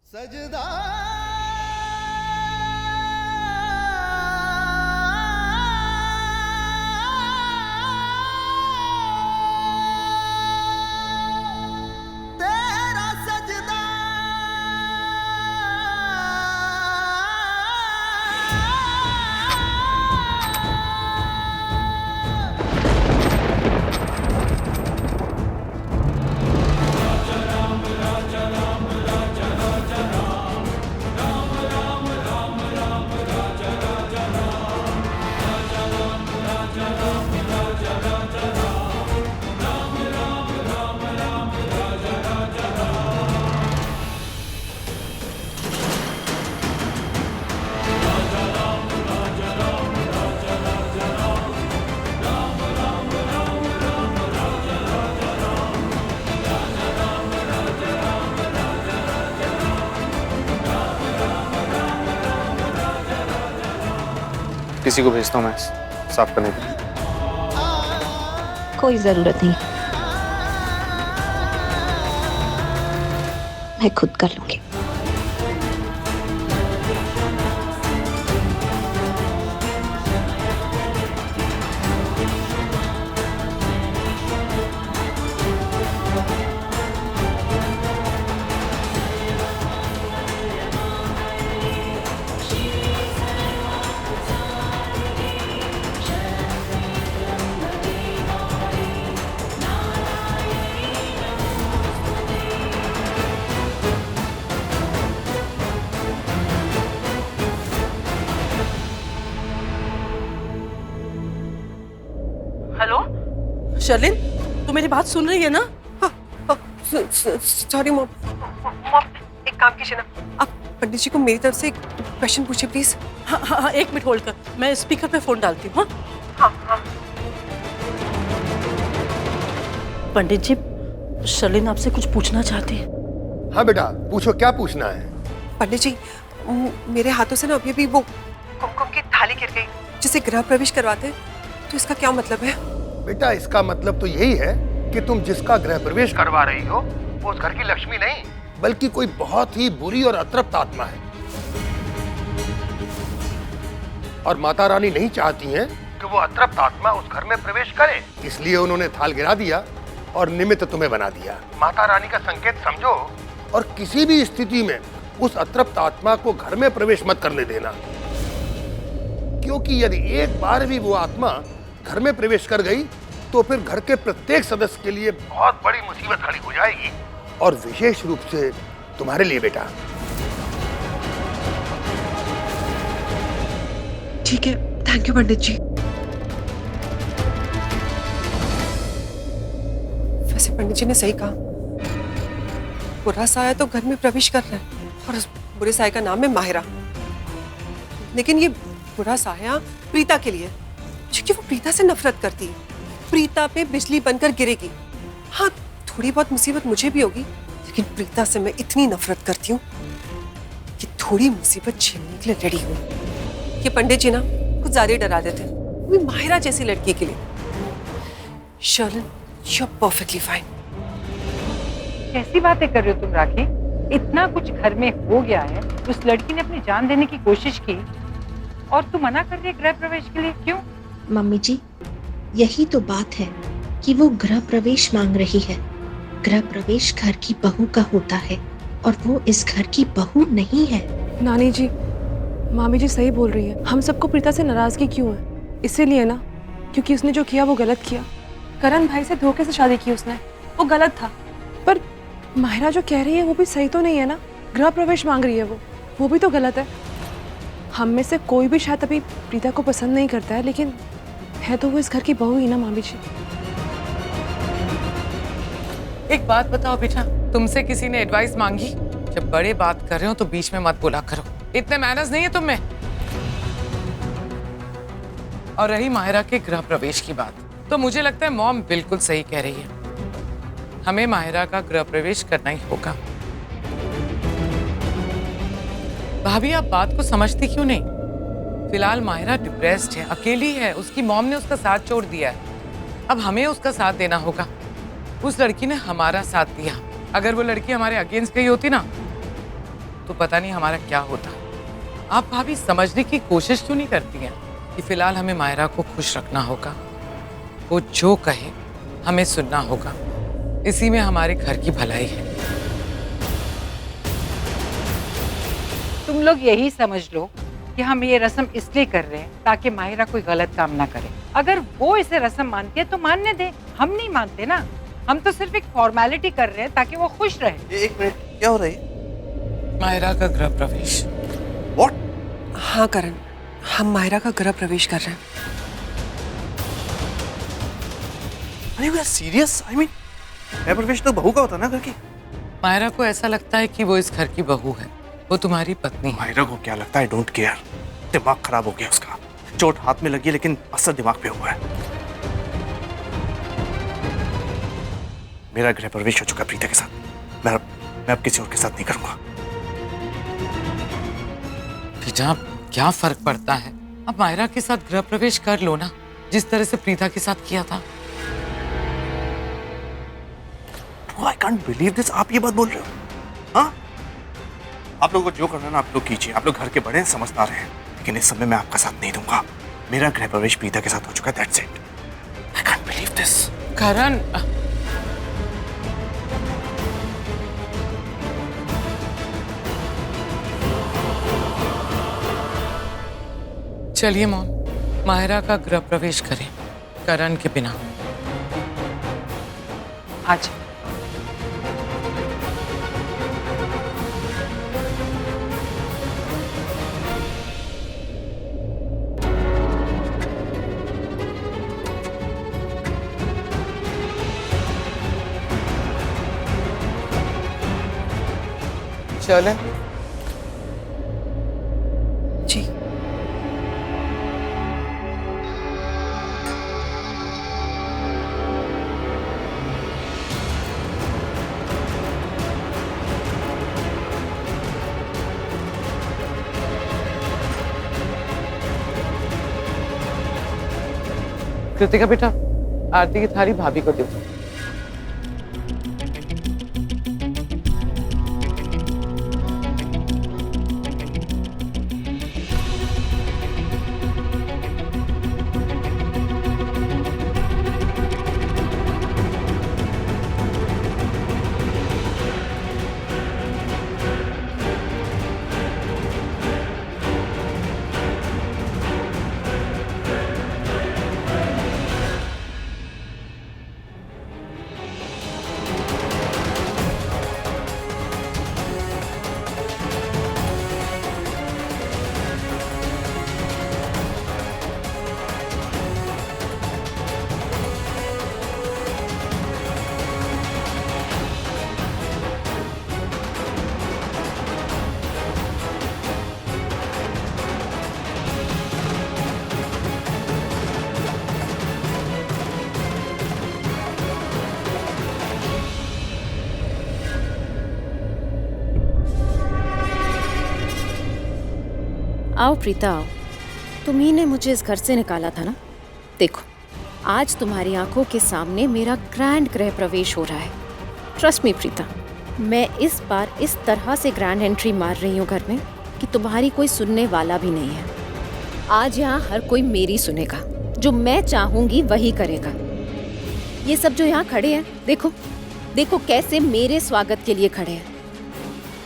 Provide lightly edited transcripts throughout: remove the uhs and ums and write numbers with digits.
सजदा तेरा सजदा किसी को भेजता हूँ मैं साफ करने के लिए। कोई जरूरत नहीं, मैं खुद कर लूंगी। हेलो शर्लिन, तू मेरी बात सुन रही है ना? Sorry mom. एक काम कीजिए ना, आप पंडित जी को मेरी तरफ से एक क्वेश्चन पूछिए प्लीज। हाँ हाँ हाँ, एक मिनट होल्ड कर, मैं स्पीकर पे फोन डालती हूँ। हाँ। पंडित जी, शर्लिन आपसे कुछ पूछना चाहती है। हाँ बेटा, पूछो, क्या पूछना है? पंडित जी, मेरे हाथों से ना अभी वो कुमकुम की थाली गिर गई जिसे गृह प्रवेश करवाते हैं, तो इसका क्या मतलब है? बेटा, इसका मतलब तो यही है कि तुम जिसका गृह प्रवेश करवा रही हो वो उस घर की लक्ष्मी नहीं, बल्कि कोई बहुत ही बुरी और अतृप्त आत्मा है। और माता रानी नहीं चाहती हैं कि वो अतृप्त आत्मा उस घर में प्रवेश करे, इसलिए उन्होंने थाल गिरा दिया और निमित्त तुम्हें बना दिया। माता रानी का संकेत समझो और किसी भी स्थिति में उस अतृप्त आत्मा को घर में प्रवेश मत करने देना, क्योंकि यदि एक बार भी वो आत्मा घर में प्रवेश कर गई तो फिर घर के प्रत्येक सदस्य के लिए बहुत बड़ी मुसीबत खड़ी हो जाएगी, और विशेष रूप से तुम्हारे लिए बेटा। ठीक है, थैंक यू पंडित जी। वैसे पंडित जी ने सही कहा, बुरा साया तो घर में प्रवेश कर रहा है और उस बुरे साया का नाम है माहिरा। लेकिन ये बुरा साया प्रीता के लिए, क्योंकि वो प्रीता से नफरत करती है, प्रीता पे बिजली बनकर गिरेगी। हाँ, थोड़ी बहुत मुसीबत मुझे भी होगी, लेकिन प्रीता से मैं इतनी नफरत करती हूँ कि थोड़ी मुसीबत झेलने के लिए रेडी हूँ। ये पंडित जी ना कुछ ज्यादा ही डरा देते हैं, वो भी माहिरा जैसी लड़की के लिए। Sherlyn, you are perfectly fine. कैसी बातें कर रहे हो तुम राखी? इतना कुछ घर में हो गया है, उस लड़की ने अपनी जान देने की कोशिश की और तू मना कर रही है गृह प्रवेश के लिए, क्यों? मम्मी जी, यही तो बात है कि वो गृह प्रवेश मांग रही है। गृह प्रवेश घर की बहू का होता है और वो इस घर की बहू नहीं है। नानी जी, मामी जी सही बोल रही है। हम सबको प्रीता से नाराजगी क्यों है? इसीलिए ना, क्योंकि उसने जो किया वो गलत किया। करण भाई से धोखे से शादी की उसने, वो गलत था। पर माहिरा जो कह रही है वो भी सही तो नहीं है ना। गृह प्रवेश मांग रही है वो भी तो गलत है। हम में से कोई भी शायद अभी प्रीता को पसंद नहीं करता है, लेकिन है तो वो इस घर की बहू ही ना मामी जी। एक बात बताओ बेटा, तुमसे किसी ने एडवाइस मांगी? जब बड़े बात कर रहे हो तो बीच में मत बोला करो, इतने मैनर्स नहीं है तुम में। और रही माहिरा के गृह प्रवेश की बात, तो मुझे लगता है मॉम बिल्कुल सही कह रही है, हमें माहिरा का गृह प्रवेश करना ही होगा। भाभी, आप बात को समझती क्यों नहीं? फिलहाल माहिरा डिप्रेस्ड है, अकेली है, उसकी मॉम ने उसका साथ छोड़ दिया है। अब हमें उसका साथ देना होगा। उस लड़की ने हमारा साथ दिया, अगर वो लड़की हमारे अगेंस्ट गई होती ना तो पता नहीं हमारा क्या होता। आप भाभी समझने की कोशिश क्यों नहीं करती हैं कि फिलहाल हमें मायरा को खुश रखना होगा। वो जो कहे हमें सुनना होगा, इसी में हमारे घर की भलाई है। तुम लोग यही समझ लो कि हम ये रस्म इसलिए कर रहे हैं ताकि माहिरा कोई गलत काम ना करे। अगर वो इसे रस्म मानती है तो मानने दे, हम नहीं मानते ना। हम तो सिर्फ एक फॉर्मेलिटी कर रहे हैं ताकि वो खुश रहे। एक मिनट, क्या हो रहा है? मायरा का गृह प्रवेश। व्हाट? हाँ करण, हम माहिरा का गृह प्रवेश कर रहे हैं। अरे वो सीरियस? आई मीन गृह प्रवेश तो बहू का होता ना घर की। मायरा को ऐसा लगता है कि वो इस घर की बहू है, वो तुम्हारी पत्नी है। मायरा को क्या लगता है? I don't care. दिमाग खराब हो गया उसका। चोट हाथ में लगी लेकिन असर दिमाग पे हुआ है। मेरा गृह प्रवेश हो चुका है प्रीता के साथ। मैं अब किसी और के साथ नहीं करूंगा। बेटा क्या फर्क पड़ता है, अब मायरा के साथ गृह प्रवेश कर लो ना, जिस तरह से प्रीता के साथ किया था। आई कांट बिलीव दिस। आप ये बात बोल रहे हो? हाँ, आप लोगों को जो करना है ना आप लोग कीजिए। आप लोग घर के बड़े हैं, समझदार हैं, लेकिन इस समय मैं आपका साथ नहीं दूंगा। मेरा गृह प्रवेश प्रीता के साथ हो चुका है। That's it. I can't believe this. Karan, चलिए मॉम, माहिरा का गृह प्रवेश करें करण के बिना। आज चलें। जी कृतिका बेटा, आरती की थाली भाभी को दो। आओ प्रीता आओ, तुम्ही ने मुझे इस घर से निकाला था ना। देखो आज तुम्हारी आंखों के सामने मेरा ग्रैंड गृह प्रवेश हो रहा है। ट्रस्ट मी प्रीता, मैं इस बार इस तरह से ग्रैंड एंट्री मार रही हूँ घर में कि तुम्हारी कोई सुनने वाला भी नहीं है। आज यहाँ हर कोई मेरी सुनेगा, जो मैं चाहूंगी वही करेगा। ये सब जो यहाँ खड़े हैं, देखो देखो कैसे मेरे स्वागत के लिए खड़े हैं।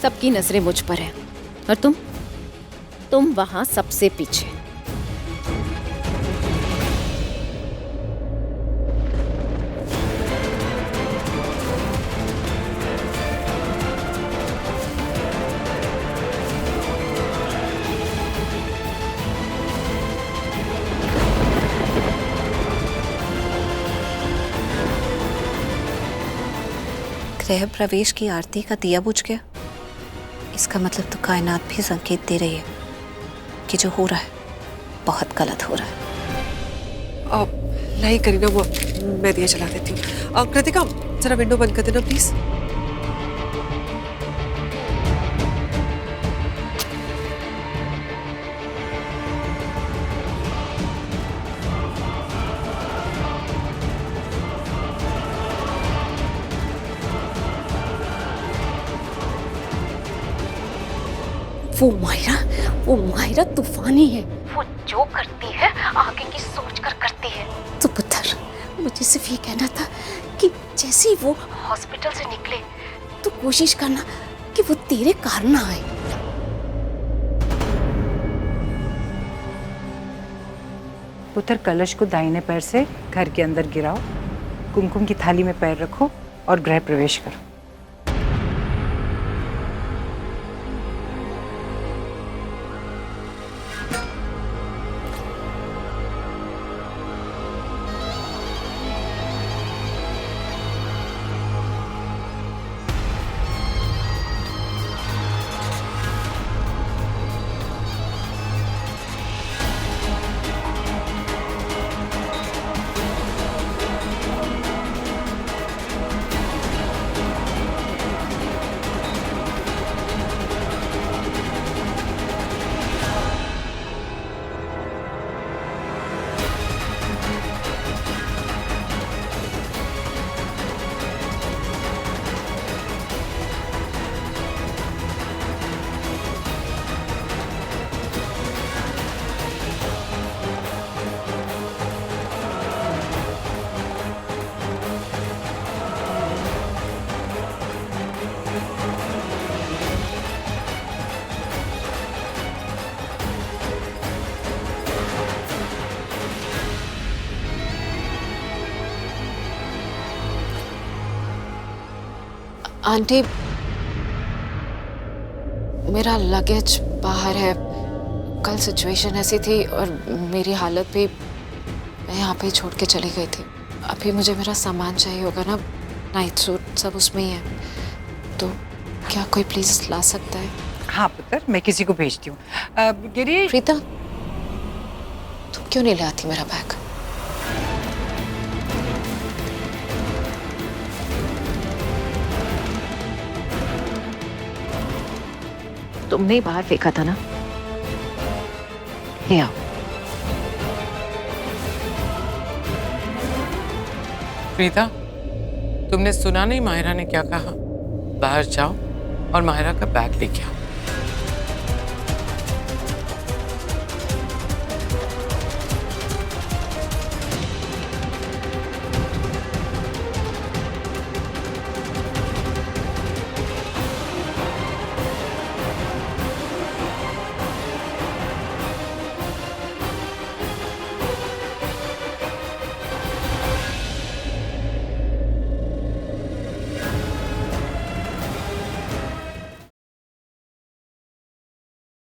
सबकी नजरें मुझ पर हैं और तुम वहां सबसे पीछे। गृह प्रवेश की आरती का दिया बुझ गया। इसका मतलब तो कायनात भी संकेत दे रही है कि जो हो रहा है बहुत गलत हो रहा है। नहीं करीना, वो मैं दिया चला देती हूँ। कृतिका जरा विंडो बंद कर देना प्लीज। वो माहिरा तूफानी है। वो जो करती है आगे की सोच कर करती है। तो पुत्र, मुझे सिर्फ ये कहना था कि जैसे ही वो हॉस्पिटल से निकले तो कोशिश करना कि वो तेरे कारण ना आए। पुत्र, कलश को दाहिने पैर से घर के अंदर गिराओ, कुमकुम की थाली में पैर रखो और गृह प्रवेश करो। आंटी, मेरा लगेज बाहर है। कल सिचुएशन ऐसी थी और मेरी हालत भी, मैं यहाँ पे ही छोड़ के चली गई थी। अभी मुझे मेरा सामान चाहिए होगा ना, नाइट सूट सब उसमें ही है। तो क्या कोई प्लीज ला सकता है? हाँ पुत्र, मैं किसी को भेजती हूँ। गिरी, प्रीता, तुम क्यों नहीं लाती मेरा बैग? तुमने ही बाहर फेंका था ना, ले आओ। प्रीता, तुमने सुना नहीं माहिरा ने क्या कहा? बाहर जाओ और माहिरा का बैग लेके आओ।